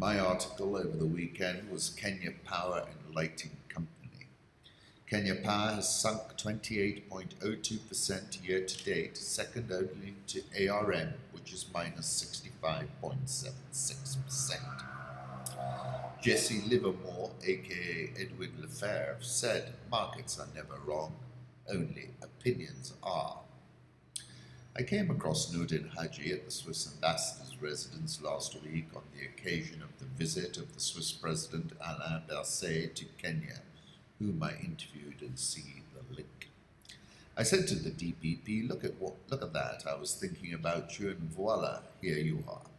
My article over the weekend was Kenya Power and Lighting Company. Kenya Power has sunk 28.02% year to date, second only to ARM, which is minus 65.76%. Jesse Livermore, aka Edwin Lefebvre, said, "Markets are never wrong, only opinions are." I came across Noordin Haji at the Swiss ambassador's residence last week on the occasion of the visit of the Swiss President Alain Berset to Kenya, whom I interviewed and see the link. I said to the DPP, look at that, I was thinking about you, and voila, here you are.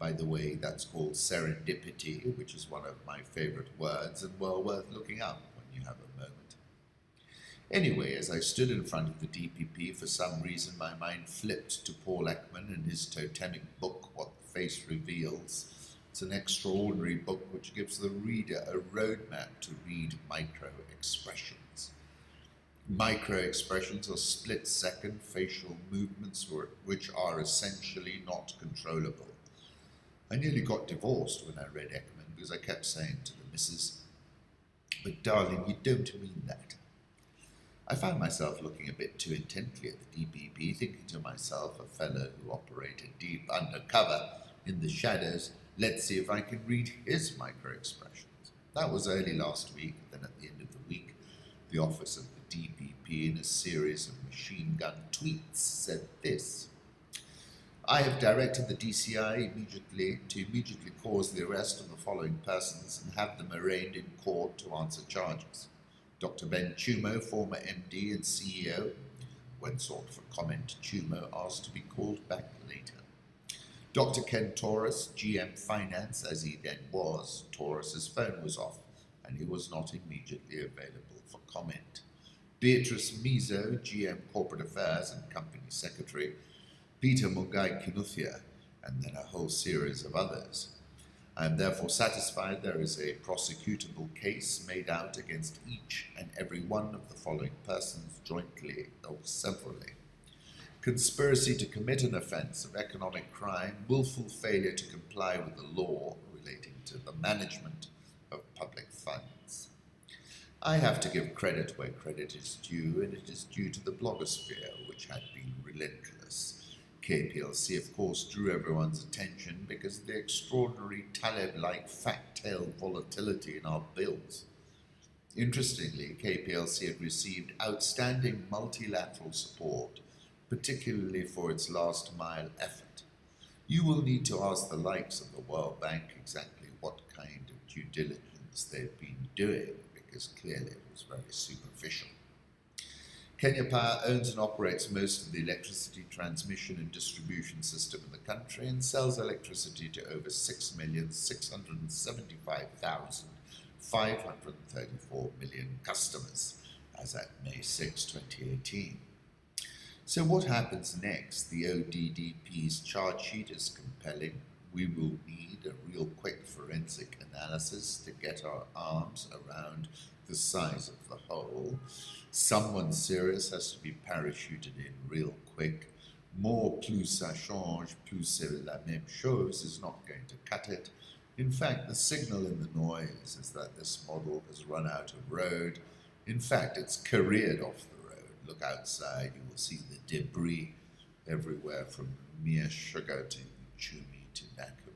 By the way, that's called serendipity, which is one of my favorite words and well worth looking up when you have a moment. Anyway, as I stood in front of the DPP, for some reason my mind flipped to Paul Ekman and his totemic book, What the Face Reveals. It's an extraordinary book which gives the reader a roadmap to read micro-expressions. Micro-expressions are split-second facial movements which are essentially not controllable. I nearly got divorced when I read Ekman because I kept saying to the missus, "But darling, you don't mean that." I found myself looking a bit too intently at the DPP, thinking to myself, a fellow who operated deep undercover in the shadows, let's see if I can read his micro-expressions. That was early last week. Then at the end of the week, the office of the DPP, in a series of machine gun tweets, said this: "I have directed the DCI to immediately cause the arrest of the following persons and have them arraigned in court to answer charges. Dr. Ben Chumo, former MD and CEO." When sought for comment, Chumo asked to be called back later. Dr. Ken Tarus, GM Finance, as he then was. Taurus's phone was off and he was not immediately available for comment. Beatrice Meso, GM Corporate Affairs and Company Secretary. Peter Mungai Kinuthia, and then a whole series of others. I am therefore satisfied there is a prosecutable case made out against each and every one of the following persons jointly or severally: conspiracy to commit an offence of economic crime, willful failure to comply with the law relating to the management of public funds. I have to give credit where credit is due, and it is due to the blogosphere, which had been relentless. KPLC, of course, drew everyone's attention because of the extraordinary Taleb-like fat-tailed volatility in our bills. Interestingly, KPLC had received outstanding multilateral support, particularly for its last-mile effort. You will need to ask the likes of the World Bank exactly what kind of due diligence they've been doing, because clearly it was very superficial. Kenya Power owns and operates most of the electricity transmission and distribution system in the country and sells electricity to over 6,675,534 million customers as at May 6, 2018. So what happens next? The ODDP's charge sheet is compelling. We will need a real quick forensic analysis to get our arms around the size of the hole. Someone serious has to be parachuted in real quick. More plus ça change, plus c'est la même chose is not going to cut it. In fact, the signal in the noise is that this model has run out of road. In fact, it's careered off the road. Look outside, you will see the debris everywhere from mere sugar to Chumi to Naku.